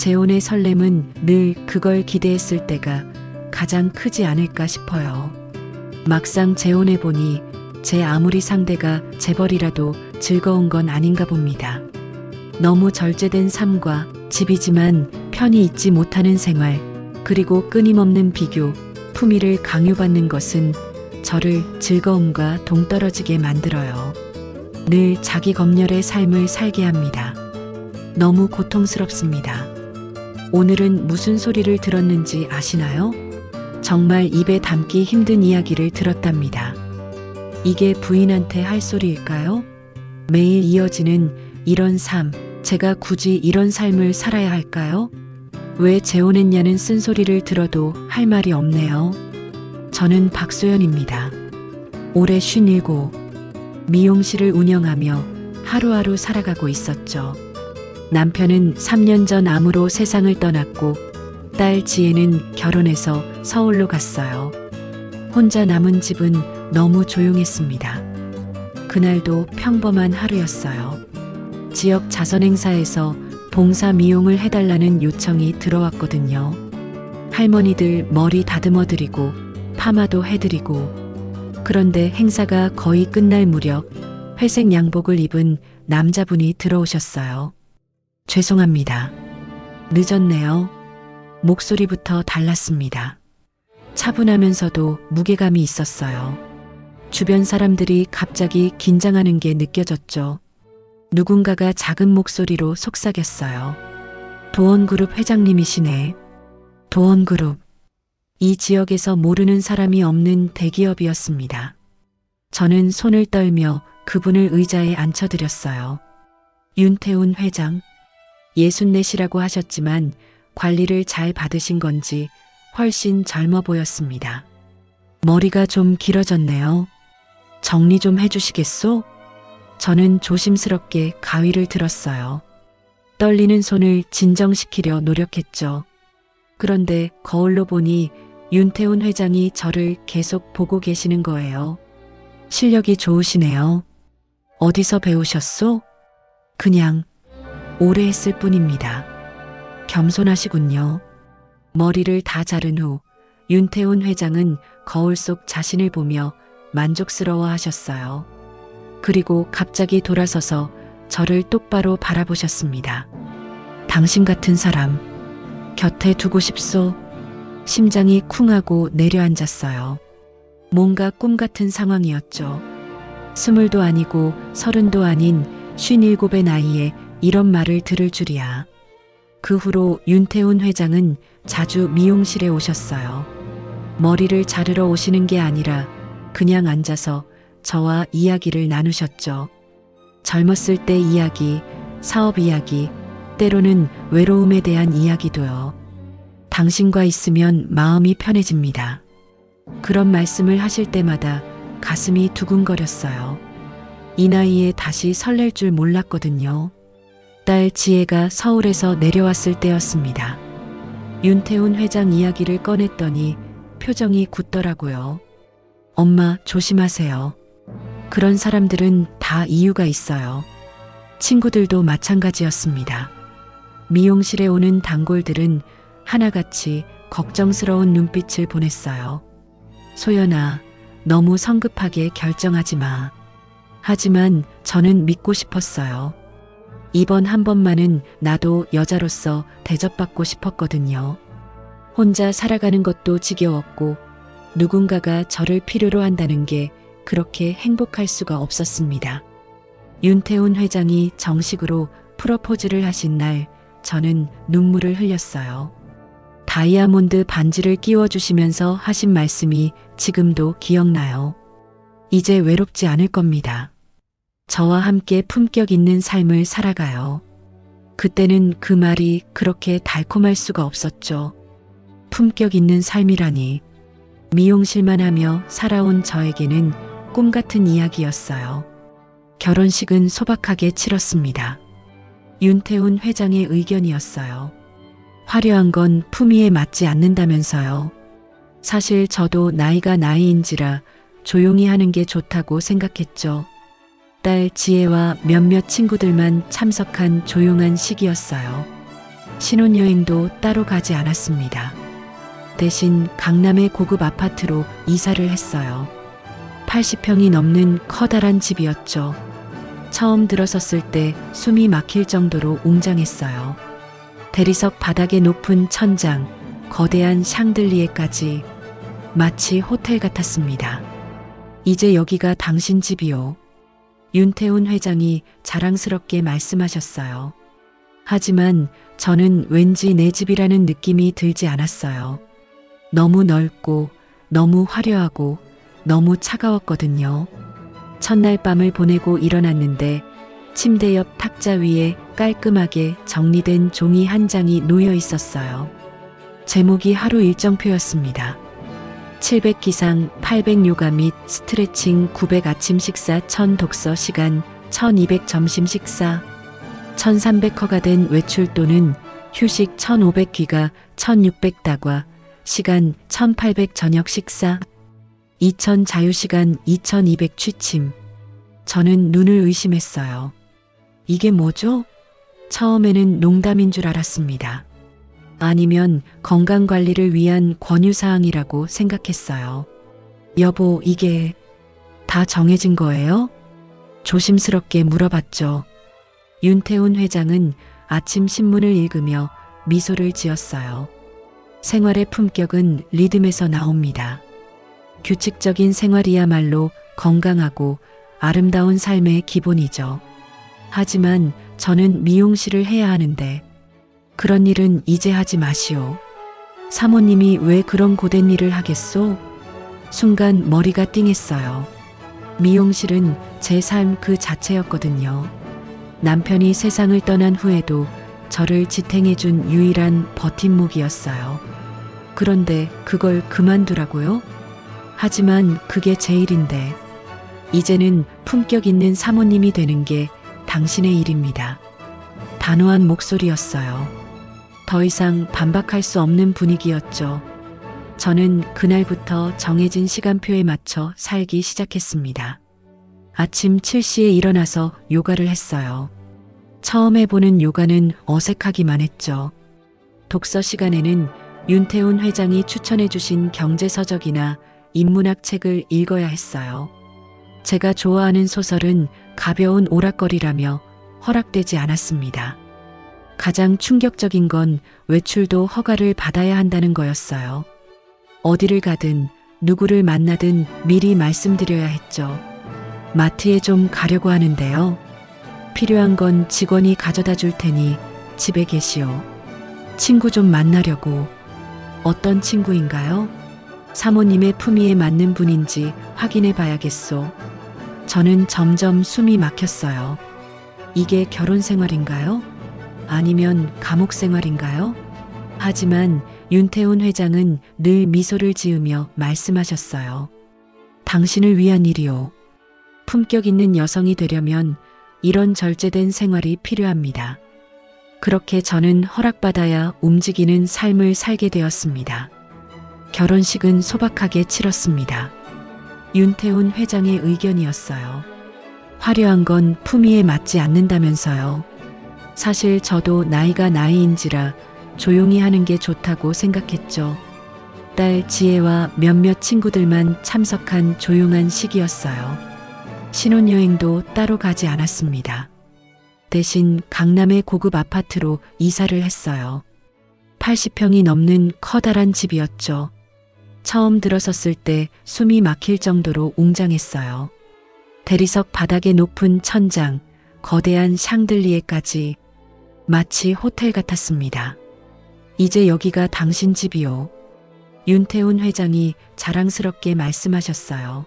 재혼의 설렘은 늘 그걸 기대했을 때가 가장 크지 않을까 싶어요. 막상 재혼해보니 제 아무리 상대가 재벌이라도 즐거운 건 아닌가 봅니다. 너무 절제된 삶과 집이지만 편히 있지 못하는 생활, 그리고 끊임없는 비교, 품위를 강요받는 것은 저를 즐거움과 동떨어지게 만들어요. 늘 자기 검열의 삶을 살게 합니다. 너무 고통스럽습니다. 오늘은 무슨 소리를 들었는지 아시나요? 정말 입에 담기 힘든 이야기를 들었답니다. 이게 부인한테 할 소리일까요? 매일 이어지는 이런 삶, 제가 굳이 이런 삶을 살아야 할까요? 왜 재혼했냐는 쓴소리를 들어도 할 말이 없네요. 저는 박소연입니다. 올해 57, 미용실을 운영하며 하루하루 살아가고 있었죠. 남편은 3년 전 암으로 세상을 떠났고 딸 지혜는 결혼해서 서울로 갔어요. 혼자 남은 집은 너무 조용했습니다. 그날도 평범한 하루였어요. 지역 자선행사에서 봉사 미용을 해달라는 요청이 들어왔거든요. 할머니들 머리 다듬어 드리고 파마도 해드리고, 그런데 행사가 거의 끝날 무렵 회색 양복을 입은 남자분이 들어오셨어요. 죄송합니다. 늦었네요. 목소리부터 달랐습니다. 차분하면서도 무게감이 있었어요. 주변 사람들이 갑자기 긴장하는 게 느껴졌죠. 누군가가 작은 목소리로 속삭였어요. 도원그룹 회장님이시네. 도원그룹. 이 지역에서 모르는 사람이 없는 대기업이었습니다. 저는 손을 떨며 그분을 의자에 앉혀드렸어요. 윤태훈 회장. 64이라고 하셨지만 관리를 잘 받으신 건지 훨씬 젊어 보였습니다. 머리가 좀 길어졌네요. 정리 좀 해주시겠소? 저는 조심스럽게 가위를 들었어요. 떨리는 손을 진정시키려 노력했죠. 그런데 거울로 보니 윤태훈 회장이 저를 계속 보고 계시는 거예요. 실력이 좋으시네요. 어디서 배우셨소? 그냥 오래 했을 뿐입니다. 겸손하시군요. 머리를 다 자른 후 윤태훈 회장은 거울 속 자신을 보며 만족스러워 하셨어요. 그리고 갑자기 돌아서서 저를 똑바로 바라보셨습니다. 당신 같은 사람 곁에 두고 싶소? 심장이 쿵하고 내려앉았어요. 뭔가 꿈 같은 상황이었죠. 20도 아니고 30도 아닌 57의 나이에 이런 말을 들을 줄이야. 그 후로 윤태훈 회장은 자주 미용실에 오셨어요. 머리를 자르러 오시는 게 아니라 그냥 앉아서 저와 이야기를 나누셨죠. 젊었을 때 이야기, 사업 이야기, 때로는 외로움에 대한 이야기도요. 당신과 있으면 마음이 편해집니다. 그런 말씀을 하실 때마다 가슴이 두근거렸어요. 이 나이에 다시 설렐 줄 몰랐거든요. 딸 지혜가 서울에서 내려왔을 때였습니다. 윤태훈 회장 이야기를 꺼냈더니 표정이 굳더라고요. 엄마, 조심하세요. 그런 사람들은 다 이유가 있어요. 친구들도 마찬가지였습니다. 미용실에 오는 단골들은 하나같이 걱정스러운 눈빛을 보냈어요. 소연아, 너무 성급하게 결정하지 마. 하지만 저는 믿고 싶었어요. 이번 한 번만은 나도 여자로서 대접받고 싶었거든요. 혼자 살아가는 것도 지겨웠고 누군가가 저를 필요로 한다는 게 그렇게 행복할 수가 없었습니다. 윤태훈 회장이 정식으로 프로포즈를 하신 날 저는 눈물을 흘렸어요. 다이아몬드 반지를 끼워주시면서 하신 말씀이 지금도 기억나요. 이제 외롭지 않을 겁니다. 저와 함께 품격 있는 삶을 살아가요. 그때는 그 말이 그렇게 달콤할 수가 없었죠. 품격 있는 삶이라니. 미용실만 하며 살아온 저에게는 꿈 같은 이야기였어요. 결혼식은 소박하게 치렀습니다. 윤태훈 회장의 의견이었어요. 화려한 건 품위에 맞지 않는다면서요. 사실 저도 나이가 나이인지라 조용히 하는 게 좋다고 생각했죠. 딸 지혜와 몇몇 친구들만 참석한 조용한 식이었어요. 신혼여행도 따로 가지 않았습니다. 대신 강남의 고급 아파트로 이사를 했어요. 80평이 넘는 커다란 집이었죠. 처음 들어섰을 때 숨이 막힐 정도로 웅장했어요. 대리석 바닥에 높은 천장, 거대한 샹들리에까지 마치 호텔 같았습니다. 이제 여기가 당신 집이요. 윤태훈 회장이 자랑스럽게 말씀하셨어요. 하지만 저는 왠지 내 집이라는 느낌이 들지 않았어요. 너무 넓고 너무 화려하고 너무 차가웠거든요. 첫날 밤을 보내고 일어났는데 침대 옆 탁자 위에 깔끔하게 정리된 종이 한 장이 놓여 있었어요. 제목이 하루 일정표였습니다. 700 기상, 800 요가 및 스트레칭, 900 아침 식사, 1000 독서 시간, 1200 점심 식사, 1300 허가된 외출 또는 휴식, 1500 귀가, 1600 다과, 시간 1800 저녁 식사, 2000 자유시간, 2200 취침. 저는 눈을 의심했어요. 이게 뭐죠? 처음에는 농담인 줄 알았습니다. 아니면 건강관리를 위한 권유사항이라고 생각했어요. 여보, 이게 다 정해진 거예요? 조심스럽게 물어봤죠. 윤태훈 회장은 아침 신문을 읽으며 미소를 지었어요. 생활의 품격은 리듬에서 나옵니다. 규칙적인 생활이야말로 건강하고 아름다운 삶의 기본이죠. 하지만 저는 미용실을 해야 하는데 그런 일은 이제 하지 마시오. 사모님이 왜 그런 고된 일을 하겠소? 순간 머리가 띵했어요. 미용실은 제 삶 그 자체였거든요. 남편이 세상을 떠난 후에도 저를 지탱해준 유일한 버팀목이었어요. 그런데 그걸 그만두라고요? 하지만 그게 제 일인데 이제는 품격 있는 사모님이 되는 게 당신의 일입니다. 단호한 목소리였어요. 더 이상 반박할 수 없는 분위기였죠. 저는 그날부터 정해진 시간표에 맞춰 살기 시작했습니다. 아침 7시에 일어나서 요가를 했어요. 처음 해보는 요가는 어색하기만 했죠. 독서 시간에는 윤태훈 회장이 추천해 주신 경제서적이나 인문학 책을 읽어야 했어요. 제가 좋아하는 소설은 가벼운 오락거리라며 허락되지 않았습니다. 가장 충격적인 건 외출도 허가를 받아야 한다는 거였어요. 어디를 가든 누구를 만나든 미리 말씀드려야 했죠. 마트에 좀 가려고 하는데요. 필요한 건 직원이 가져다 줄 테니 집에 계시오. 친구 좀 만나려고. 어떤 친구인가요? 사모님의 품위에 맞는 분인지 확인해 봐야겠소. 저는 점점 숨이 막혔어요. 이게 결혼 생활인가요? 아니면 감옥 생활인가요? 하지만 윤태훈 회장은 늘 미소를 지으며 말씀하셨어요. 당신을 위한 일이오. 품격 있는 여성이 되려면 이런 절제된 생활이 필요합니다. 그렇게 저는 허락받아야 움직이는 삶을 살게 되었습니다. 결혼식은 소박하게 치렀습니다. 윤태훈 회장의 의견이었어요. 화려한 건 품위에 맞지 않는다면서요. 사실 저도 나이가 나이인지라 조용히 하는 게 좋다고 생각했죠. 딸 지혜와 몇몇 친구들만 참석한 조용한 식이었어요. 신혼여행도 따로 가지 않았습니다. 대신 강남의 고급 아파트로 이사를 했어요. 80평이 넘는 커다란 집이었죠. 처음 들어섰을 때 숨이 막힐 정도로 웅장했어요. 대리석 바닥에 높은 천장, 거대한 샹들리에까지 마치 호텔 같았습니다. 이제 여기가 당신 집이요. 윤태훈 회장이 자랑스럽게 말씀하셨어요.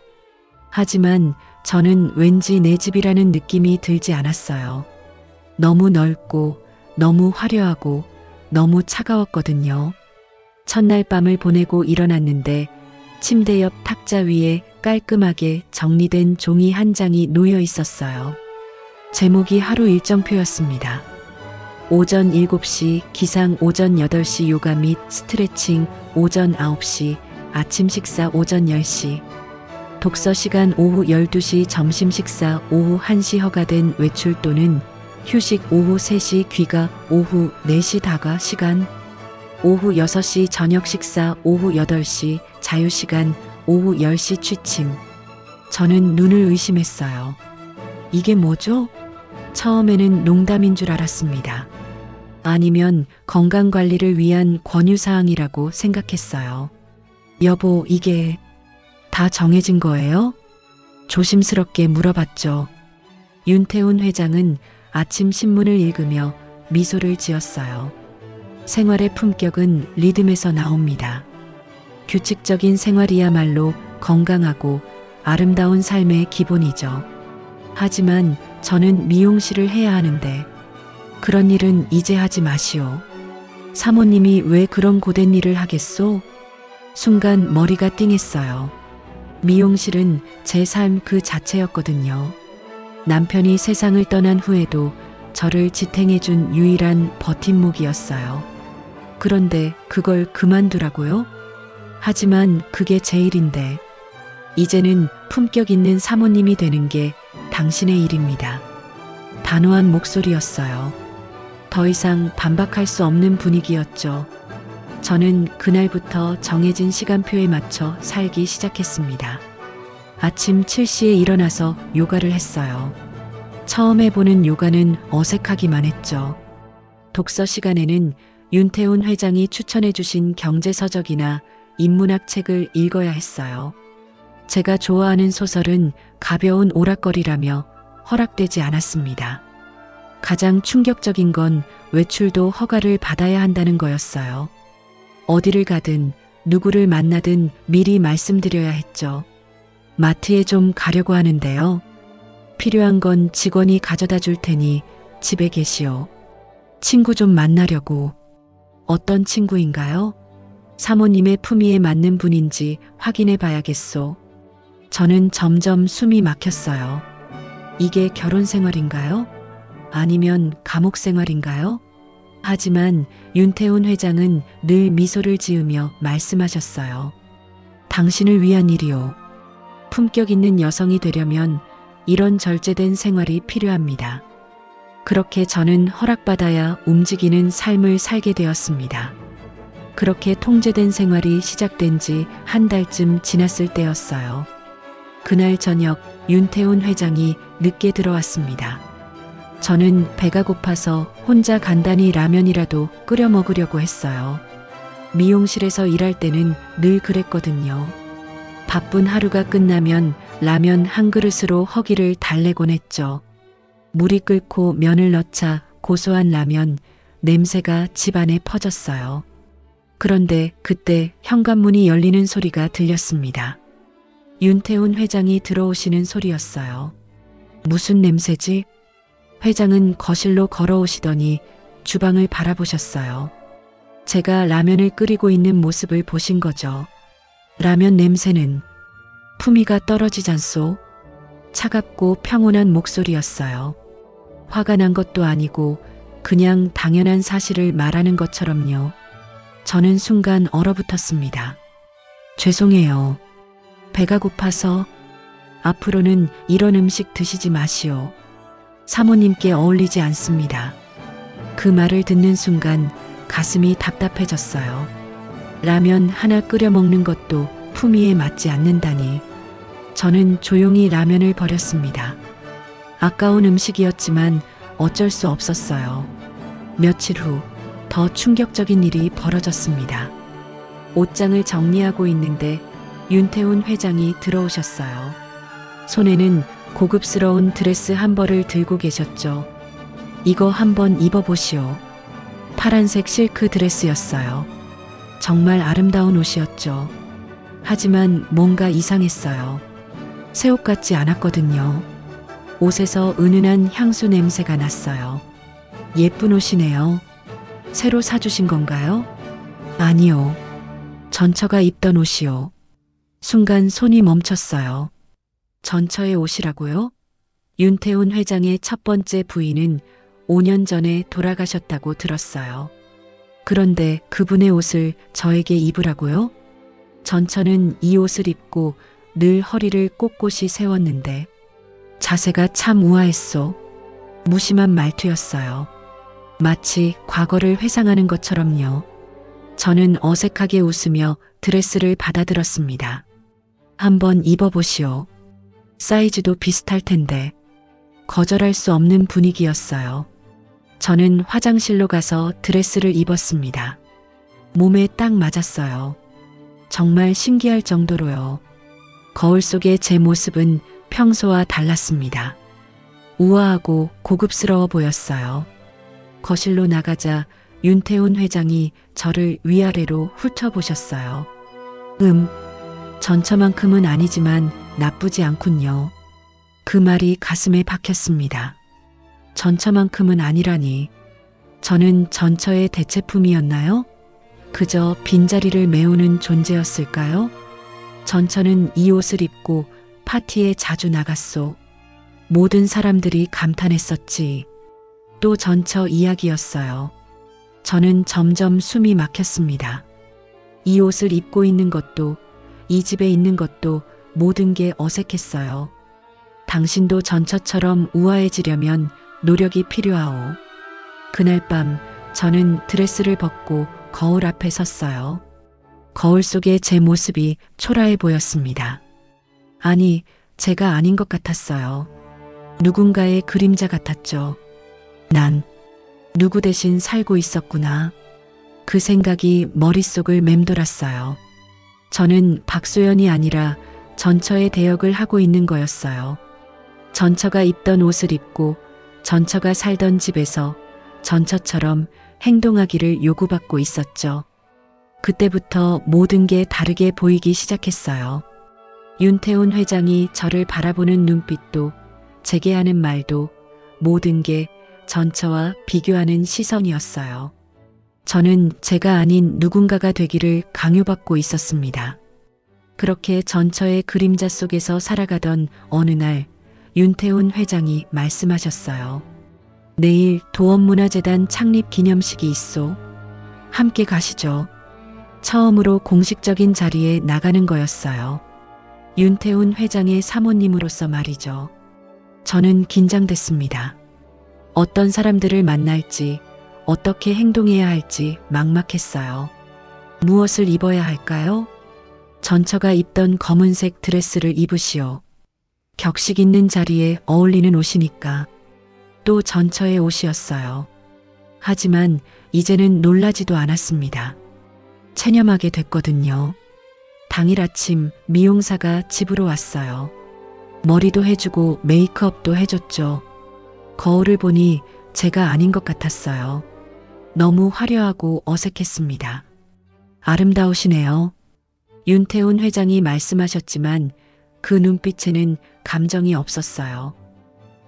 하지만 저는 왠지 내 집이라는 느낌이 들지 않았어요. 너무 넓고 너무 화려하고 너무 차가웠거든요. 첫날 밤을 보내고 일어났는데 침대 옆 탁자 위에 깔끔하게 정리된 종이 한 장이 놓여 있었어요. 제목이 하루 일정표였습니다. 오전 7시 기상, 오전 8시 요가 및 스트레칭, 오전 9시 아침 식사, 오전 10시 독서 시간, 오후 12시 점심 식사, 오후 1시 허가된 외출 또는 휴식 오후 3시 귀가, 오후 4시 다가 시간, 오후 6시 저녁 식사, 오후 8시 자유시간, 오후 10시 취침. 저는 눈을 의심했어요. 이게 뭐죠? 처음에는 농담인 줄 알았습니다. 아니면 건강관리를 위한 권유사항이라고 생각했어요. 여보, 이게 다 정해진 거예요? 조심스럽게 물어봤죠. 윤태훈 회장은 아침 신문을 읽으며 미소를 지었어요. 생활의 품격은 리듬에서 나옵니다. 규칙적인 생활이야말로 건강하고 아름다운 삶의 기본이죠. 하지만 저는 미용실을 해야 하는데 그런 일은 이제 하지 마시오. 사모님이 왜 그런 고된 일을 하겠소? 순간 머리가 띵했어요. 미용실은 제 삶 그 자체였거든요. 남편이 세상을 떠난 후에도 저를 지탱해준 유일한 버팀목이었어요. 그런데 그걸 그만두라고요? 하지만 그게 제 일인데 이제는 품격 있는 사모님이 되는 게 당신의 일입니다. 단호한 목소리였어요. 더 이상 반박할 수 없는 분위기였죠. 저는 그날부터 정해진 시간표에 맞춰 살기 시작했습니다. 아침 7시에 일어나서 요가를 했어요. 처음 해보는 요가는 어색하기만 했죠. 독서 시간에는 윤태훈 회장이 추천해 주신 경제서적이나 인문학 책을 읽어야 했어요. 제가 좋아하는 소설은 가벼운 오락거리라며 허락되지 않았습니다. 가장 충격적인 건 외출도 허가를 받아야 한다는 거였어요. 어디를 가든 누구를 만나든 미리 말씀드려야 했죠. 마트에 좀 가려고 하는데요. 필요한 건 직원이 가져다 줄 테니 집에 계시오. 친구 좀 만나려고. 어떤 친구인가요? 사모님의 품위에 맞는 분인지 확인해 봐야겠소. 저는 점점 숨이 막혔어요. 이게 결혼 생활인가요? 아니면 감옥 생활인가요? 하지만 윤태훈 회장은 늘 미소를 지으며 말씀하셨어요. 당신을 위한 일이요. 품격 있는 여성이 되려면 이런 절제된 생활이 필요합니다. 그렇게 저는 허락받아야 움직이는 삶을 살게 되었습니다. 그렇게 통제된 생활이 시작된 지 한 달쯤 지났을 때였어요. 그날 저녁 윤태훈 회장이 늦게 들어왔습니다. 저는 배가 고파서 혼자 간단히 라면이라도 끓여 먹으려고 했어요. 미용실에서 일할 때는 늘 그랬거든요. 바쁜 하루가 끝나면 라면 한 그릇으로 허기를 달래곤 했죠. 물이 끓고 면을 넣자 고소한 라면, 냄새가 집안에 퍼졌어요. 그런데 그때 현관문이 열리는 소리가 들렸습니다. 윤태훈 회장이 들어오시는 소리였어요. 무슨 냄새지? 회장은 거실로 걸어오시더니 주방을 바라보셨어요. 제가 라면을 끓이고 있는 모습을 보신 거죠. 라면 냄새는 품위가 떨어지잖소. 차갑고 평온한 목소리였어요. 화가 난 것도 아니고 그냥 당연한 사실을 말하는 것처럼요. 저는 순간 얼어붙었습니다. 죄송해요. 배가 고파서. 앞으로는 이런 음식 드시지 마시오. 사모님께 어울리지 않습니다. 그 말을 듣는 순간 가슴이 답답해졌어요. 라면 하나 끓여 먹는 것도 품위에 맞지 않는다니. 저는 조용히 라면을 버렸습니다. 아까운 음식이었지만 어쩔 수 없었어요. 며칠 후 더 충격적인 일이 벌어졌습니다. 옷장을 정리하고 있는데 윤태훈 회장이 들어오셨어요. 손에는 고급스러운 드레스 한 벌을 들고 계셨죠. 이거 한번 입어보시오. 파란색 실크 드레스였어요. 정말 아름다운 옷이었죠. 하지만 뭔가 이상했어요. 새 옷 같지 않았거든요. 옷에서 은은한 향수 냄새가 났어요. 예쁜 옷이네요. 새로 사주신 건가요? 아니요. 전처가 입던 옷이요. 순간 손이 멈췄어요. 전처의 옷이라고요? 윤태훈 회장의 첫 번째 부인은 5년 전에 돌아가셨다고 들었어요. 그런데 그분의 옷을 저에게 입으라고요? 전처는 이 옷을 입고 늘 허리를 꼿꼿이 세웠는데 자세가 참 우아했소. 무심한 말투였어요. 마치 과거를 회상하는 것처럼요. 저는 어색하게 웃으며 드레스를 받아들었습니다. 한번 입어보시오. 사이즈도 비슷할 텐데. 거절할 수 없는 분위기였어요. 저는 화장실로 가서 드레스를 입었습니다. 몸에 딱 맞았어요. 정말 신기할 정도로요. 거울 속의 제 모습은 평소와 달랐습니다. 우아하고 고급스러워 보였어요. 거실로 나가자 윤태훈 회장이 저를 위아래로 훑어보셨어요. 전처만큼은 아니지만 나쁘지 않군요. 그 말이 가슴에 박혔습니다. 전처만큼은 아니라니. 저는 전처의 대체품이었나요? 그저 빈자리를 메우는 존재였을까요? 전처는 이 옷을 입고 파티에 자주 나갔소. 모든 사람들이 감탄했었지. 또 전처 이야기였어요. 저는 점점 숨이 막혔습니다. 이 옷을 입고 있는 것도, 이 집에 있는 것도 모든 게 어색했어요. 당신도 전처처럼 우아해지려면 노력이 필요하오. 그날 밤 저는 드레스를 벗고 거울 앞에 섰어요. 거울 속에 제 모습이 초라해 보였습니다. 아니, 제가 아닌 것 같았어요. 누군가의 그림자 같았죠. 난 누구 대신 살고 있었구나. 그 생각이 머릿속을 맴돌았어요. 저는 박소연이 아니라 전처의 대역을 하고 있는 거였어요. 전처가 입던 옷을 입고 전처가 살던 집에서 전처처럼 행동하기를 요구받고 있었죠. 그때부터 모든 게 다르게 보이기 시작했어요. 윤태훈 회장이 저를 바라보는 눈빛도, 제게 하는 말도 모든 게 전처와 비교하는 시선이었어요. 저는 제가 아닌 누군가가 되기를 강요받고 있었습니다. 그렇게 전처의 그림자 속에서 살아가던 어느 날 윤태훈 회장이 말씀하셨어요. 내일 도원문화재단 창립 기념식이 있소. 함께 가시죠. 처음으로 공식적인 자리에 나가는 거였어요. 윤태훈 회장의 사모님으로서 말이죠. 저는 긴장됐습니다. 어떤 사람들을 만날지, 어떻게 행동해야 할지 막막했어요. 무엇을 입어야 할까요? 전처가 입던 검은색 드레스를 입으시오. 격식 있는 자리에 어울리는 옷이니까. 또 전처의 옷이었어요. 하지만 이제는 놀라지도 않았습니다. 체념하게 됐거든요. 당일 아침 미용사가 집으로 왔어요. 머리도 해주고 메이크업도 해줬죠. 거울을 보니 제가 아닌 것 같았어요. 너무 화려하고 어색했습니다. 아름다우시네요. 윤태훈 회장이 말씀하셨지만 그 눈빛에는 감정이 없었어요.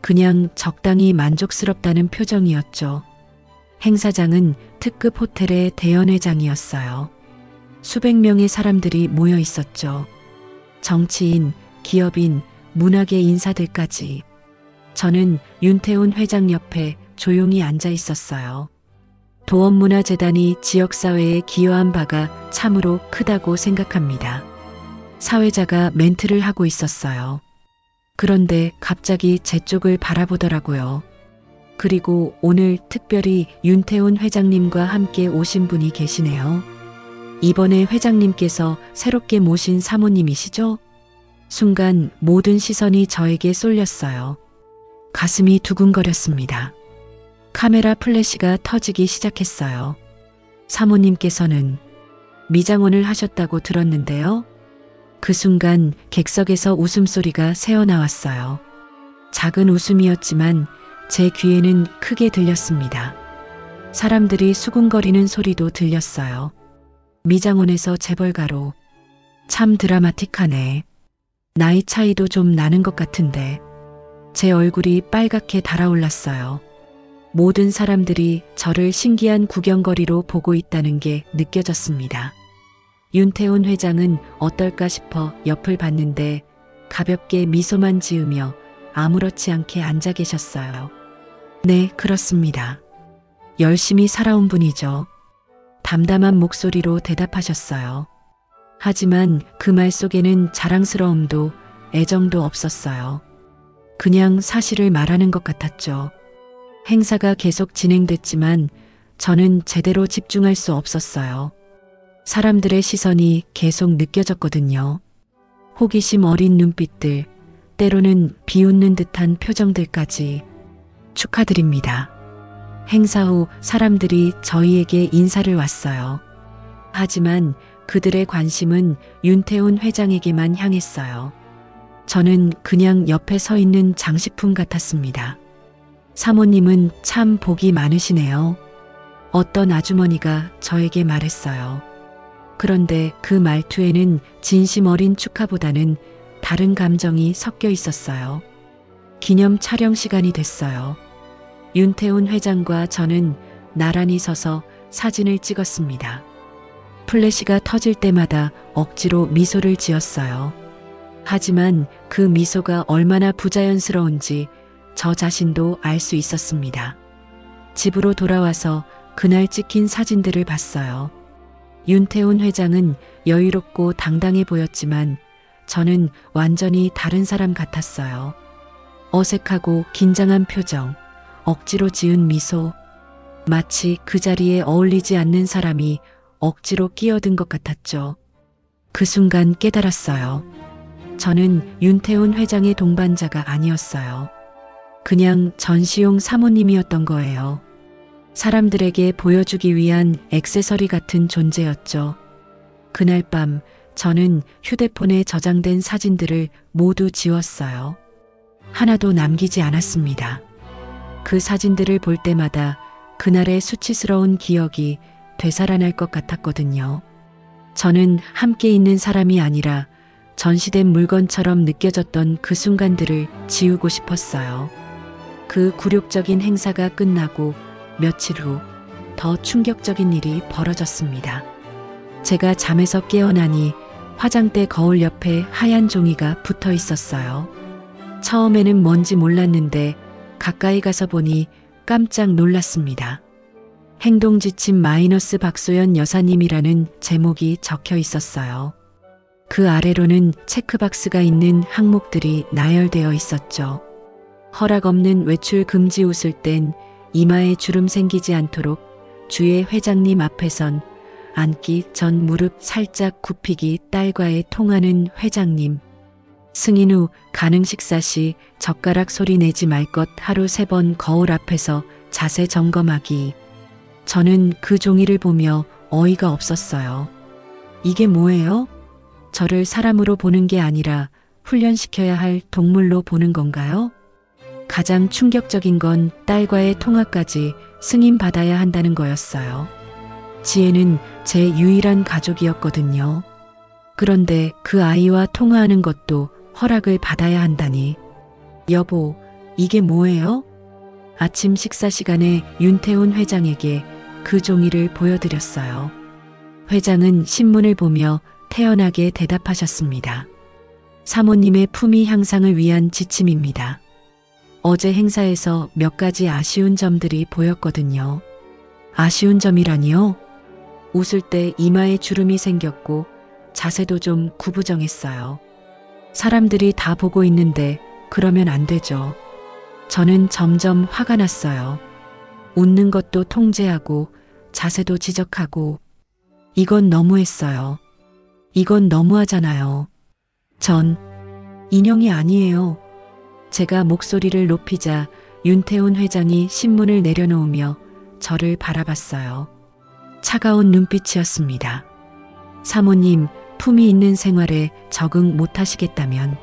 그냥 적당히 만족스럽다는 표정이었죠. 행사장은 특급 호텔의 대연회장이었어요. 수백 명의 사람들이 모여 있었죠. 정치인, 기업인, 문화계 인사들까지. 저는 윤태훈 회장 옆에 조용히 앉아 있었어요. 도원문화재단이 지역사회에 기여한 바가 참으로 크다고 생각합니다. 사회자가 멘트를 하고 있었어요. 그런데 갑자기 제 쪽을 바라보더라고요. 그리고 오늘 특별히 윤태훈 회장님과 함께 오신 분이 계시네요. 이번에 회장님께서 새롭게 모신 사모님이시죠? 순간 모든 시선이 저에게 쏠렸어요. 가슴이 두근거렸습니다. 카메라 플래시가 터지기 시작했어요. 사모님께서는 미장원을 하셨다고 들었는데요. 그 순간 객석에서 웃음소리가 새어나왔어요. 작은 웃음이었지만 제 귀에는 크게 들렸습니다. 사람들이 수군거리는 소리도 들렸어요. 미장원에서 재벌가로. 참 드라마틱하네. 나이 차이도 좀 나는 것 같은데. 제 얼굴이 빨갛게 달아올랐어요. 모든 사람들이 저를 신기한 구경거리로 보고 있다는 게 느껴졌습니다. 윤태훈 회장은 어떨까 싶어 옆을 봤는데 가볍게 미소만 지으며 아무렇지 않게 앉아 계셨어요. 네, 그렇습니다. 열심히 살아온 분이죠. 담담한 목소리로 대답하셨어요. 하지만 그 말 속에는 자랑스러움도 애정도 없었어요. 그냥 사실을 말하는 것 같았죠. 행사가 계속 진행됐지만 저는 제대로 집중할 수 없었어요. 사람들의 시선이 계속 느껴졌거든요. 호기심 어린 눈빛들, 때로는 비웃는 듯한 표정들까지. 축하드립니다. 행사 후 사람들이 저희에게 인사를 왔어요. 하지만 그들의 관심은 윤태훈 회장에게만 향했어요. 저는 그냥 옆에 서 있는 장식품 같았습니다. 사모님은 참 복이 많으시네요. 어떤 아주머니가 저에게 말했어요. 그런데 그 말투에는 진심 어린 축하보다는 다른 감정이 섞여 있었어요. 기념 촬영 시간이 됐어요. 윤태훈 회장과 저는 나란히 서서 사진을 찍었습니다. 플래시가 터질 때마다 억지로 미소를 지었어요. 하지만 그 미소가 얼마나 부자연스러운지 저 자신도 알 수 있었습니다. 집으로 돌아와서 그날 찍힌 사진들을 봤어요. 윤태훈 회장은 여유롭고 당당해 보였지만 저는 완전히 다른 사람 같았어요. 어색하고 긴장한 표정, 억지로 지은 미소, 마치 그 자리에 어울리지 않는 사람이 억지로 끼어든 것 같았죠. 그 순간 깨달았어요. 저는 윤태훈 회장의 동반자가 아니었어요. 그냥 전시용 사모님이었던 거예요. 사람들에게 보여주기 위한 액세서리 같은 존재였죠. 그날 밤 저는 휴대폰에 저장된 사진들을 모두 지웠어요. 하나도 남기지 않았습니다. 그 사진들을 볼 때마다 그날의 수치스러운 기억이 되살아날 것 같았거든요. 저는 함께 있는 사람이 아니라 전시된 물건처럼 느껴졌던 그 순간들을 지우고 싶었어요. 그 굴욕적인 행사가 끝나고 며칠 후 더 충격적인 일이 벌어졌습니다. 제가 잠에서 깨어나니 화장대 거울 옆에 하얀 종이가 붙어 있었어요. 처음에는 뭔지 몰랐는데 가까이 가서 보니 깜짝 놀랐습니다. 행동 지침 마이너스 박소연 여사님이라는 제목이 적혀 있었어요. 그 아래로는 체크박스가 있는 항목들이 나열되어 있었죠. 허락 없는 외출 금지 웃을 땐 이마에 주름 생기지 않도록 주의 회장님 앞에선 앉기 전 무릎 살짝 굽히기 딸과의 통하는 회장님. 승인 후 가능 식사 시 젓가락 소리 내지 말 것 하루 3번 거울 앞에서 자세 점검하기. 저는 그 종이를 보며 어이가 없었어요. 이게 뭐예요? 저를 사람으로 보는 게 아니라 훈련시켜야 할 동물로 보는 건가요? 가장 충격적인 건 딸과의 통화까지 승인받아야 한다는 거였어요. 지혜는 제 유일한 가족이었거든요. 그런데 그 아이와 통화하는 것도 허락을 받아야 한다니. 여보, 이게 뭐예요? 아침 식사 시간에 윤태훈 회장에게 그 종이를 보여드렸어요. 회장은 신문을 보며 태연하게 대답하셨습니다. 사모님의 품위 향상을 위한 지침입니다. 어제 행사에서 몇 가지 아쉬운 점들이 보였거든요. 아쉬운 점이라니요? 웃을 때 이마에 주름이 생겼고 자세도 좀 구부정했어요. 사람들이 다 보고 있는데 그러면 안 되죠. 저는 점점 화가 났어요. 웃는 것도 통제하고 자세도 지적하고 이건 너무했어요. 이건 너무하잖아요. 전 인형이 아니에요. 제가 목소리를 높이자 윤태훈 회장이 신문을 내려놓으며 저를 바라봤어요. 차가운 눈빛이었습니다. 사모님, 품이 있는 생활에 적응 못하시겠다면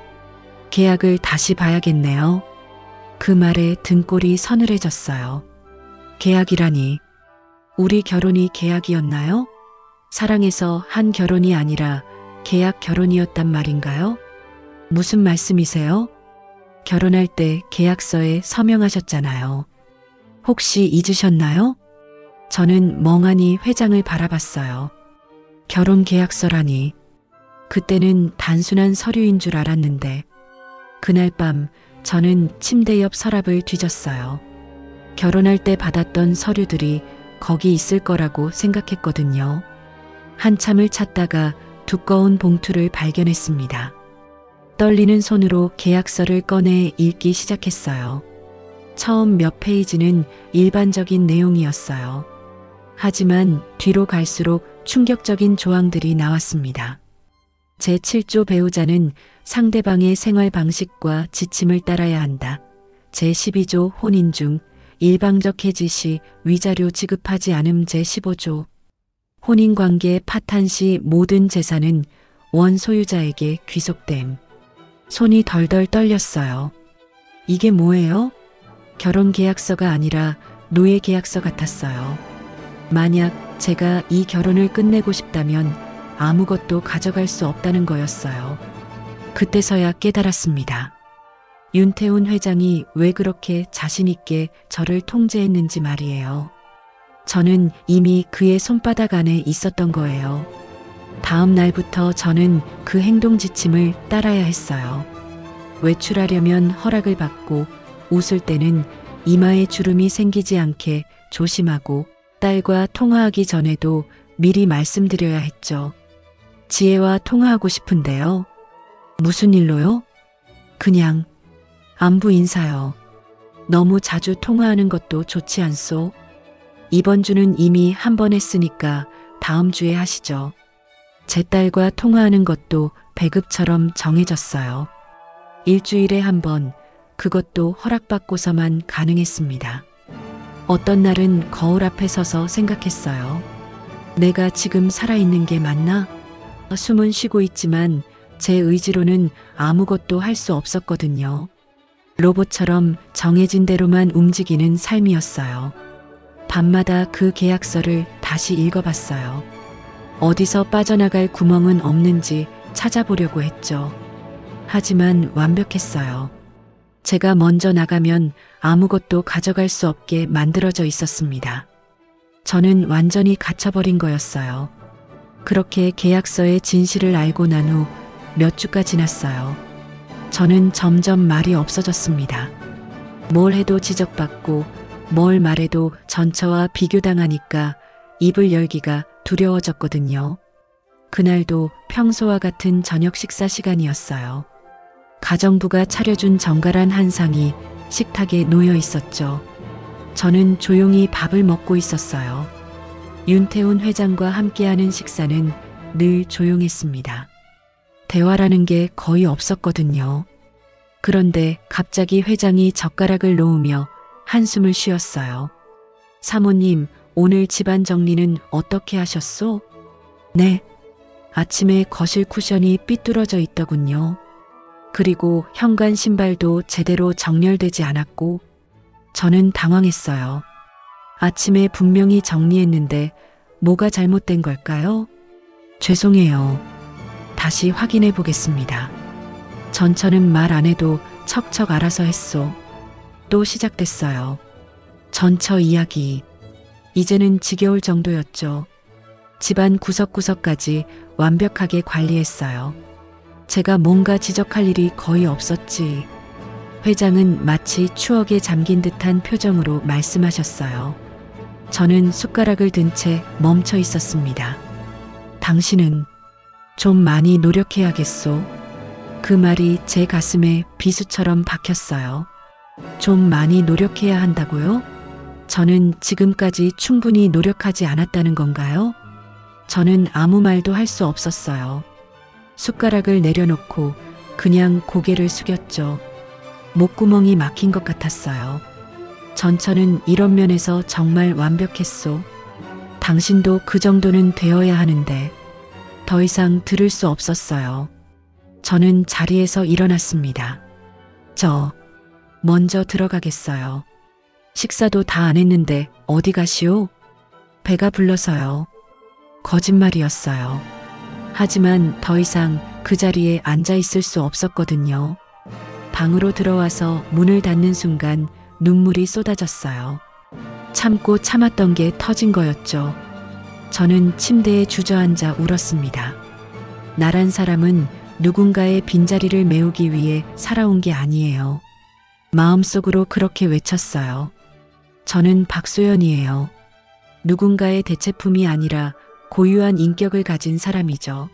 계약을 다시 봐야겠네요. 그 말에 등골이 서늘해졌어요. 계약이라니. 우리 결혼이 계약이었나요? 사랑해서 한 결혼이 아니라 계약 결혼이었단 말인가요? 무슨 말씀이세요? 결혼할 때 계약서에 서명하셨잖아요. 혹시 잊으셨나요? 저는 멍하니 회장을 바라봤어요. 결혼 계약서라니. 그때는 단순한 서류인 줄 알았는데 그날 밤 저는 침대 옆 서랍을 뒤졌어요. 결혼할 때 받았던 서류들이 거기 있을 거라고 생각했거든요. 한참을 찾다가 두꺼운 봉투를 발견했습니다. 떨리는 손으로 계약서를 꺼내 읽기 시작했어요. 처음 몇 페이지는 일반적인 내용이었어요. 하지만 뒤로 갈수록 충격적인 조항들이 나왔습니다. 제7조 배우자는 상대방의 생활 방식과 지침을 따라야 한다. 제12조 혼인 중 일방적 해지 시 위자료 지급하지 않음. 제15조 혼인관계 파탄 시 모든 재산은 원 소유자에게 귀속됨. 손이 덜덜 떨렸어요. 이게 뭐예요? 결혼계약서가 아니라 노예계약서 같았어요. 만약 제가 이 결혼을 끝내고 싶다면 아무것도 가져갈 수 없다는 거였어요. 그때서야 깨달았습니다. 윤태훈 회장이 왜 그렇게 자신있게 저를 통제했는지 말이에요. 저는 이미 그의 손바닥 안에 있었던 거예요. 다음 날부터 저는 그 행동 지침을 따라야 했어요. 외출하려면 허락을 받고 웃을 때는 이마에 주름이 생기지 않게 조심하고 딸과 통화하기 전에도 미리 말씀드려야 했죠. 지혜와 통화하고 싶은데요. 무슨 일로요? 그냥 안부 인사요. 너무 자주 통화하는 것도 좋지 않소? 이번 주는 이미 한 번 했으니까 다음 주에 하시죠. 제 딸과 통화하는 것도 배급처럼 정해졌어요. 일주일에 한 번, 그것도 허락받고서만 가능했습니다. 어떤 날은 거울 앞에 서서 생각했어요. 내가 지금 살아있는 게 맞나? 숨은 쉬고 있지만 제 의지로는 아무것도 할 수 없었거든요. 로봇처럼 정해진 대로만 움직이는 삶이었어요. 밤마다 그 계약서를 다시 읽어봤어요. 어디서 빠져나갈 구멍은 없는지 찾아보려고 했죠. 하지만 완벽했어요. 제가 먼저 나가면 아무것도 가져갈 수 없게 만들어져 있었습니다. 저는 완전히 갇혀버린 거였어요. 그렇게 계약서의 진실을 알고 난 후 몇 주가 지났어요. 저는 점점 말이 없어졌습니다. 뭘 해도 지적받고 뭘 말해도 전처와 비교당하니까 입을 열기가 두려워졌거든요. 그날도 평소와 같은 저녁 식사 시간이었어요. 가정부가 차려준 정갈한 한상이 식탁에 놓여 있었죠. 저는 조용히 밥을 먹고 있었어요. 윤태훈 회장과 함께하는 식사는 늘 조용했습니다. 대화라는 게 거의 없었거든요. 그런데 갑자기 회장이 젓가락을 놓으며 한숨을 쉬었어요. 사모님, 오늘 집안 정리는 어떻게 하셨소? 네. 아침에 거실 쿠션이 삐뚤어져 있더군요. 그리고 현관 신발도 제대로 정렬되지 않았고, 저는 당황했어요. 아침에 분명히 정리했는데 뭐가 잘못된 걸까요? 죄송해요. 다시 확인해 보겠습니다. 전처는 말 안 해도 척척 알아서 했소. 또 시작됐어요. 전처 이야기. 이제는 지겨울 정도였죠. 집안 구석구석까지 완벽하게 관리했어요. 제가 뭔가 지적할 일이 거의 없었지. 회장은 마치 추억에 잠긴 듯한 표정으로 말씀하셨어요. 저는 숟가락을 든 채 멈춰 있었습니다. 당신은 좀 많이 노력해야겠소. 그 말이 제 가슴에 비수처럼 박혔어요. 좀 많이 노력해야 한다고요? 저는 지금까지 충분히 노력하지 않았다는 건가요? 저는 아무 말도 할 수 없었어요. 숟가락을 내려놓고 그냥 고개를 숙였죠. 목구멍이 막힌 것 같았어요. 전처는 이런 면에서 정말 완벽했소. 당신도 그 정도는 되어야 하는데. 더 이상 들을 수 없었어요. 저는 자리에서 일어났습니다. 저 먼저 들어가겠어요. 식사도 다 안 했는데 어디 가시오? 배가 불러서요. 거짓말이었어요. 하지만 더 이상 그 자리에 앉아 있을 수 없었거든요. 방으로 들어와서 문을 닫는 순간 눈물이 쏟아졌어요. 참고 참았던 게 터진 거였죠. 저는 침대에 주저앉아 울었습니다. 나란 사람은 누군가의 빈자리를 메우기 위해 살아온 게 아니에요. 마음속으로 그렇게 외쳤어요. 저는 박소연이에요. 누군가의 대체품이 아니라 고유한 인격을 가진 사람이죠.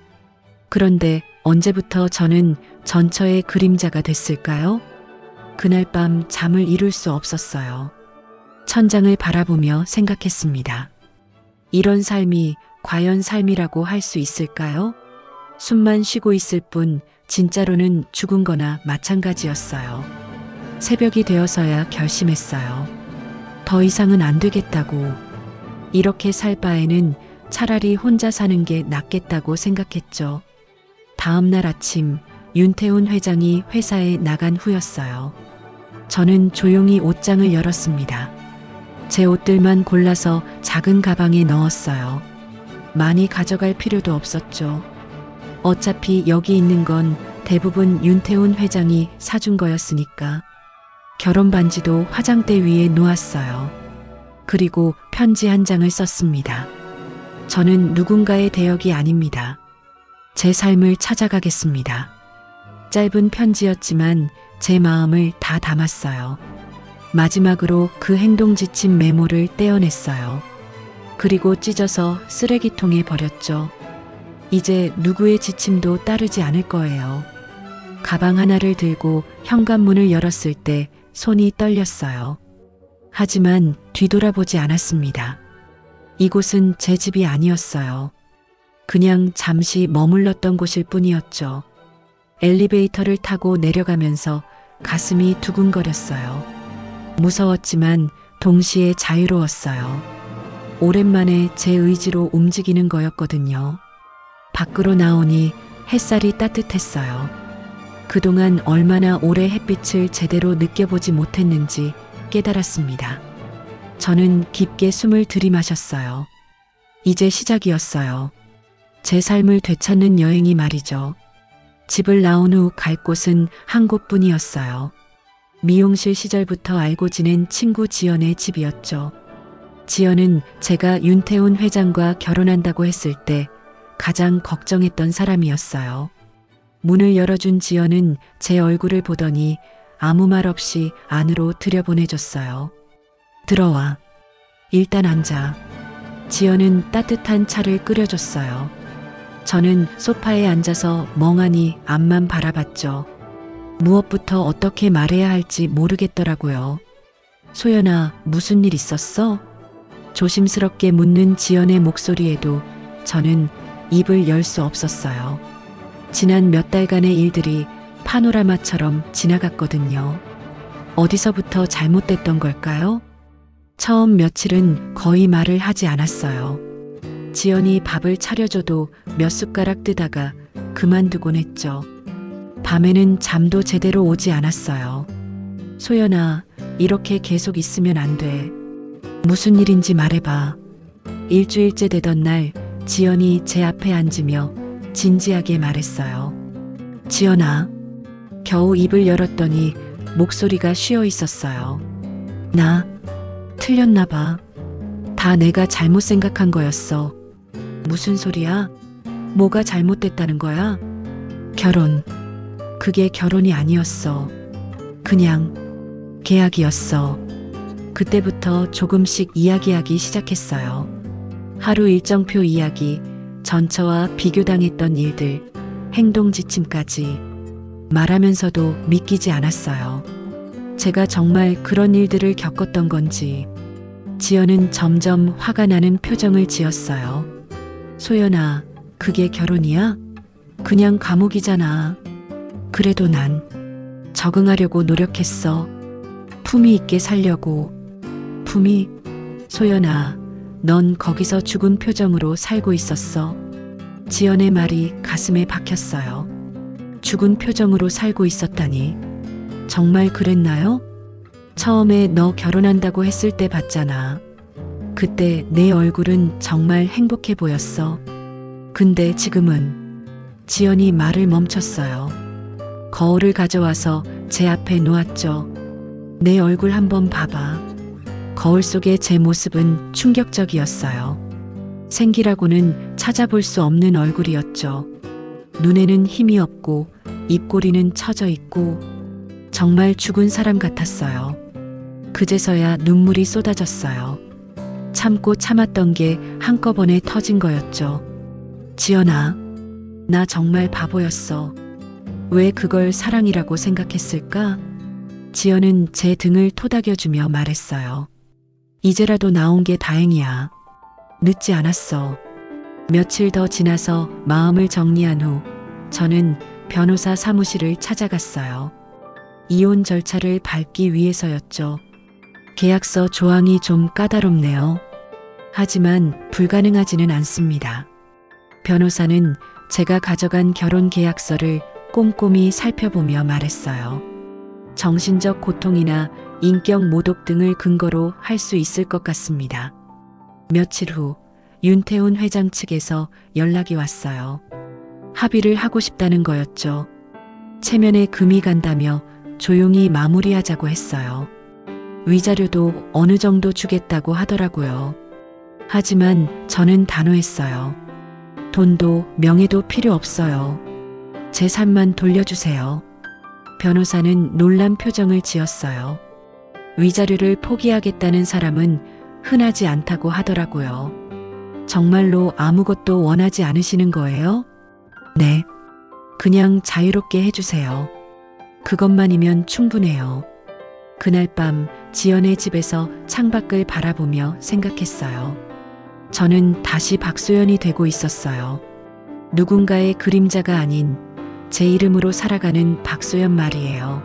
그런데 언제부터 저는 전처의 그림자가 됐을까요? 그날 밤 잠을 이룰 수 없었어요. 천장을 바라보며 생각했습니다. 이런 삶이 과연 삶이라고 할 수 있을까요? 숨만 쉬고 있을 뿐 진짜로는 죽은 거나 마찬가지였어요. 새벽이 되어서야 결심했어요. 더 이상은 안 되겠다고. 이렇게 살 바에는 차라리 혼자 사는 게 낫겠다고 생각했죠. 다음 날 아침 윤태훈 회장이 회사에 나간 후였어요. 저는 조용히 옷장을 열었습니다. 제 옷들만 골라서 작은 가방에 넣었어요. 많이 가져갈 필요도 없었죠. 어차피 여기 있는 건 대부분 윤태훈 회장이 사준 거였으니까. 결혼 반지도 화장대 위에 놓았어요. 그리고 편지 한 장을 썼습니다. 저는 누군가의 대역이 아닙니다. 제 삶을 찾아가겠습니다. 짧은 편지였지만 제 마음을 다 담았어요. 마지막으로 그 행동 지침 메모를 떼어냈어요. 그리고 찢어서 쓰레기통에 버렸죠. 이제 누구의 지침도 따르지 않을 거예요. 가방 하나를 들고 현관문을 열었을 때 손이 떨렸어요. 하지만 뒤돌아보지 않았습니다. 이곳은 제 집이 아니었어요. 그냥 잠시 머물렀던 곳일 뿐이었죠. 엘리베이터를 타고 내려가면서 가슴이 두근거렸어요. 무서웠지만 동시에 자유로웠어요. 오랜만에 제 의지로 움직이는 거였거든요. 밖으로 나오니 햇살이 따뜻했어요. 그동안 얼마나 오래 햇빛을 제대로 느껴보지 못했는지 깨달았습니다. 저는 깊게 숨을 들이마셨어요. 이제 시작이었어요. 제 삶을 되찾는 여행이 말이죠. 집을 나온 후 갈 곳은 한 곳뿐이었어요. 미용실 시절부터 알고 지낸 친구 지연의 집이었죠. 지연은 제가 윤태훈 회장과 결혼한다고 했을 때 가장 걱정했던 사람이었어요. 문을 열어준 지연은 제 얼굴을 보더니 아무 말 없이 안으로 들여보내줬어요. 들어와. 일단 앉아. 지연은 따뜻한 차를 끓여줬어요. 저는 소파에 앉아서 멍하니 앞만 바라봤죠. 무엇부터 어떻게 말해야 할지 모르겠더라고요. 소연아, 무슨 일 있었어? 조심스럽게 묻는 지연의 목소리에도 저는 입을 열 수 없었어요. 지난 몇 달간의 일들이 파노라마처럼 지나갔거든요. 어디서부터 잘못됐던 걸까요? 처음 며칠은 거의 말을 하지 않았어요. 지연이 밥을 차려줘도 몇 숟가락 뜨다가 그만두곤 했죠. 밤에는 잠도 제대로 오지 않았어요. 소연아, 이렇게 계속 있으면 안 돼. 무슨 일인지 말해봐. 일주일째 되던 날 지연이 제 앞에 앉으며 진지하게 말했어요. 지연아. 겨우 입을 열었더니 목소리가 쉬어 있었어요. 나 틀렸나 봐. 다 내가 잘못 생각한 거였어. 무슨 소리야? 뭐가 잘못됐다는 거야? 결혼. 그게 결혼이 아니었어. 그냥 계약이었어. 그때부터 조금씩 이야기하기 시작했어요. 하루 일정표 이야기, 전처와 비교당했던 일들, 행동 지침까지. 말하면서도 믿기지 않았어요. 제가 정말 그런 일들을 겪었던 건지. 지연은 점점 화가 나는 표정을 지었어요. 소연아, 그게 결혼이야? 그냥 감옥이잖아. 그래도 난 적응하려고 노력했어. 품위 있게 살려고. 품위? 소연아, 넌 거기서 죽은 표정으로 살고 있었어. 지연의 말이 가슴에 박혔어요. 죽은 표정으로 살고 있었다니. 정말 그랬나요? 처음에 너 결혼한다고 했을 때 봤잖아. 그때 내 얼굴은 정말 행복해 보였어. 근데 지금은. 지연이 말을 멈췄어요. 거울을 가져와서 제 앞에 놓았죠. 내 얼굴 한번 봐봐. 거울 속의 제 모습은 충격적이었어요. 생기라고는 찾아볼 수 없는 얼굴이었죠. 눈에는 힘이 없고 입꼬리는 처져 있고 정말 죽은 사람 같았어요. 그제서야 눈물이 쏟아졌어요. 참고 참았던 게 한꺼번에 터진 거였죠. 지연아, 나 정말 바보였어. 왜 그걸 사랑이라고 생각했을까? 지연은 제 등을 토닥여주며 말했어요. 이제라도 나온 게 다행이야. 늦지 않았어. 며칠 더 지나서 마음을 정리한 후 저는 변호사 사무실을 찾아갔어요. 이혼 절차를 밟기 위해서였죠. 계약서 조항이 좀 까다롭네요. 하지만 불가능하지는 않습니다. 변호사는 제가 가져간 결혼 계약서를 꼼꼼히 살펴보며 말했어요. 정신적 고통이나 인격 모독 등을 근거로 할 수 있을 것 같습니다. 며칠 후 윤태훈 회장 측에서 연락이 왔어요. 합의를 하고 싶다는 거였죠. 체면에 금이 간다며 조용히 마무리하자고 했어요. 위자료도 어느 정도 주겠다고 하더라고요. 하지만 저는 단호했어요. 돈도 명예도 필요 없어요. 제 삶만 돌려주세요. 변호사는 놀란 표정을 지었어요. 위자료를 포기하겠다는 사람은 흔하지 않다고 하더라고요. 정말로 아무것도 원하지 않으시는 거예요? 네. 그냥 자유롭게 해주세요. 그것만이면 충분해요. 그날 밤 지연의 집에서 창밖을 바라보며 생각했어요. 저는 다시 박소연이 되고 있었어요. 누군가의 그림자가 아닌 제 이름으로 살아가는 박소연 말이에요.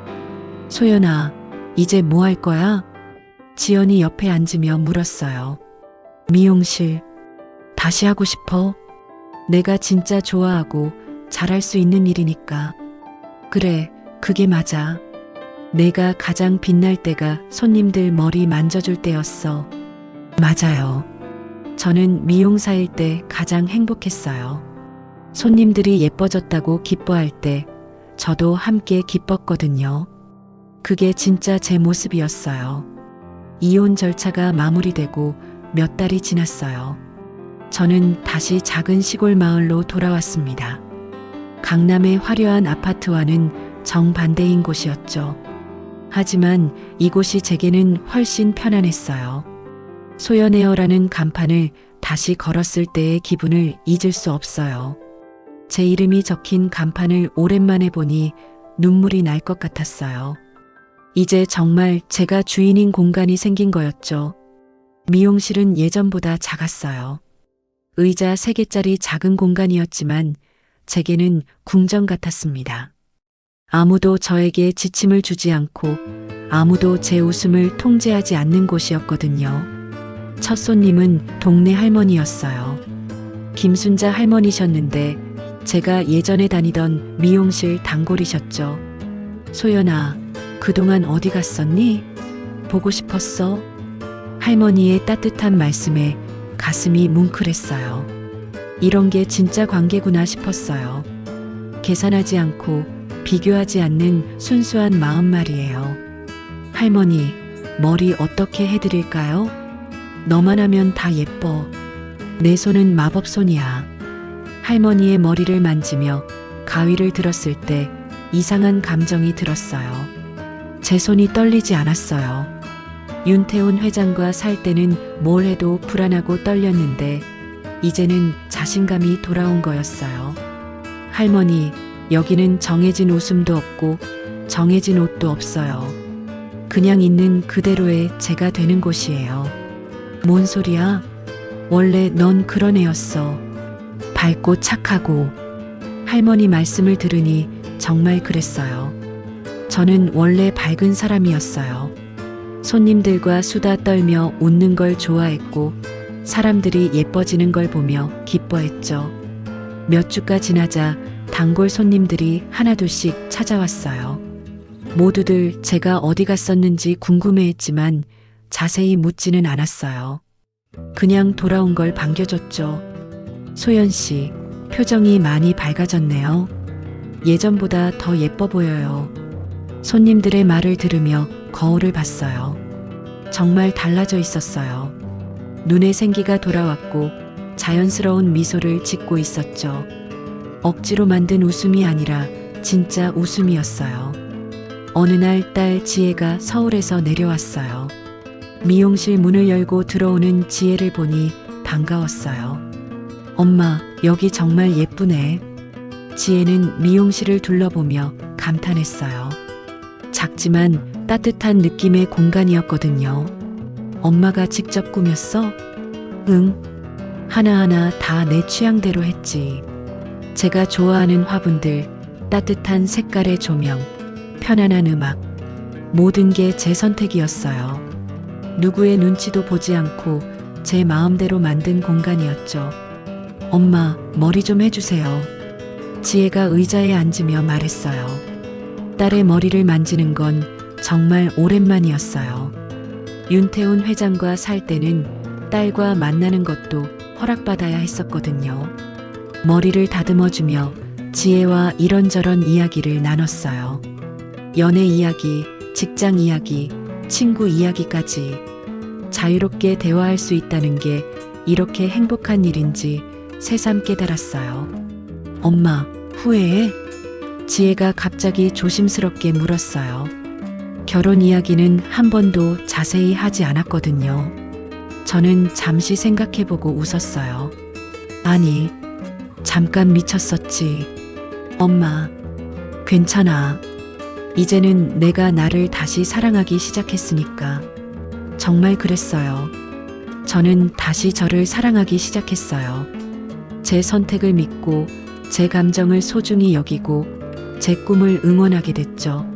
소연아, 이제 뭐 할 거야? 지연이 옆에 앉으며 물었어요. 미용실. 다시 하고 싶어? 내가 진짜 좋아하고 잘할 수 있는 일이니까. 그래, 그게 맞아. 내가 가장 빛날 때가 손님들 머리 만져줄 때였어. 맞아요. 저는 미용사일 때 가장 행복했어요. 손님들이 예뻐졌다고 기뻐할 때 저도 함께 기뻤거든요. 그게 진짜 제 모습이었어요. 이혼 절차가 마무리되고 몇 달이 지났어요. 저는 다시 작은 시골 마을로 돌아왔습니다. 강남의 화려한 아파트와는 정반대인 곳이었죠. 하지만 이곳이 제게는 훨씬 편안했어요. 소연에어라는 간판을 다시 걸었을 때의 기분을 잊을 수 없어요. 제 이름이 적힌 간판을 오랜만에 보니 눈물이 날 것 같았어요. 이제 정말 제가 주인인 공간이 생긴 거였죠. 미용실은 예전보다 작았어요. 의자 3개짜리 작은 공간이었지만 제게는 궁전 같았습니다. 아무도 저에게 지침을 주지 않고 아무도 제 웃음을 통제하지 않는 곳이었거든요. 첫 손님은 동네 할머니였어요. 김순자 할머니셨는데 제가 예전에 다니던 미용실 단골이셨죠. 소연아, 그동안 어디 갔었니? 보고 싶었어? 할머니의 따뜻한 말씀에 가슴이 뭉클했어요. 이런 게 진짜 관계구나 싶었어요. 계산하지 않고 비교하지 않는 순수한 마음 말이에요. 할머니, 머리 어떻게 해드릴까요? 너만 하면 다 예뻐. 내 손은 마법손이야. 할머니의 머리를 만지며 가위를 들었을 때 이상한 감정이 들었어요. 제 손이 떨리지 않았어요. 윤태훈 회장과 살 때는 뭘 해도 불안하고 떨렸는데 이제는 자신감이 돌아온 거였어요. 할머니, 여기는 정해진 웃음도 없고 정해진 옷도 없어요. 그냥 있는 그대로의 제가 되는 곳이에요. 뭔 소리야? 원래 넌 그런 애였어. 밝고 착하고. 할머니 말씀을 들으니 정말 그랬어요. 저는 원래 밝은 사람이었어요. 손님들과 수다 떨며 웃는 걸 좋아했고 사람들이 예뻐지는 걸 보며 기뻐했죠. 몇 주가 지나자 단골 손님들이 하나둘씩 찾아왔어요. 모두들 제가 어디 갔었는지 궁금해했지만 자세히 묻지는 않았어요. 그냥 돌아온 걸 반겨줬죠. 소연 씨, 표정이 많이 밝아졌네요. 예전보다 더 예뻐 보여요. 손님들의 말을 들으며 거울을 봤어요. 정말 달라져 있었어요. 눈에 생기가 돌아왔고 자연스러운 미소를 짓고 있었죠. 억지로 만든 웃음이 아니라 진짜 웃음이었어요. 어느 날 딸 지혜가 서울에서 내려왔어요. 미용실 문을 열고 들어오는 지혜를 보니 반가웠어요. 엄마, 여기 정말 예쁘네. 지혜는 미용실을 둘러보며 감탄했어요. 작지만 따뜻한 느낌의 공간이었거든요. 엄마가 직접 꾸몄어? 응. 하나하나 다 내 취향대로 했지. 제가 좋아하는 화분들, 따뜻한 색깔의 조명, 편안한 음악, 모든 게 제 선택이었어요. 누구의 눈치도 보지 않고 제 마음대로 만든 공간이었죠. 엄마, 머리 좀 해주세요. 지혜가 의자에 앉으며 말했어요. 딸의 머리를 만지는 건 정말 오랜만이었어요. 윤태훈 회장과 살 때는 딸과 만나는 것도 허락받아야 했었거든요. 머리를 다듬어주며 지혜와 이런저런 이야기를 나눴어요. 연애 이야기, 직장 이야기, 친구 이야기까지 자유롭게 대화할 수 있다는 게 이렇게 행복한 일인지 새삼 깨달았어요. 엄마, 후회해? 지혜가 갑자기 조심스럽게 물었어요. 결혼 이야기는 한 번도 자세히 하지 않았거든요. 저는 잠시 생각해보고 웃었어요. 아니, 잠깐 미쳤었지. 엄마, 괜찮아. 이제는 내가 나를 다시 사랑하기 시작했으니까. 정말 그랬어요. 저는 다시 저를 사랑하기 시작했어요. 제 선택을 믿고, 제 감정을 소중히 여기고, 제 꿈을 응원하게 됐죠.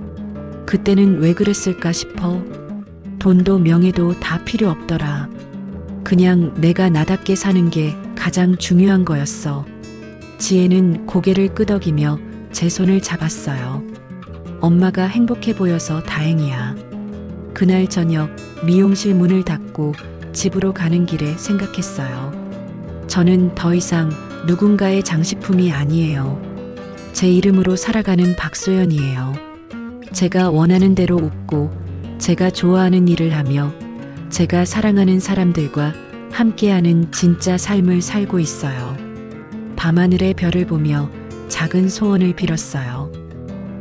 그때는 왜 그랬을까 싶어. 돈도 명예도 다 필요 없더라. 그냥 내가 나답게 사는 게 가장 중요한 거였어. 지혜는 고개를 끄덕이며 제 손을 잡았어요. 엄마가 행복해 보여서 다행이야. 그날 저녁 미용실 문을 닫고 집으로 가는 길에 생각했어요. 저는 더 이상 누군가의 장식품이 아니에요. 제 이름으로 살아가는 박소연이에요. 제가 원하는 대로 웃고, 제가 좋아하는 일을 하며, 제가 사랑하는 사람들과 함께하는 진짜 삶을 살고 있어요. 밤하늘의 별을 보며 작은 소원을 빌었어요.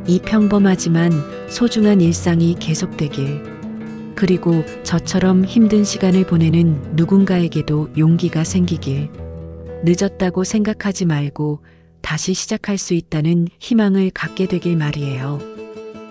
이 평범하지만 소중한 일상이 계속되길. 그리고 저처럼 힘든 시간을 보내는 누군가에게도 용기가 생기길. 늦었다고 생각하지 말고 다시 시작할 수 있다는 희망을 갖게 되길 말이에요.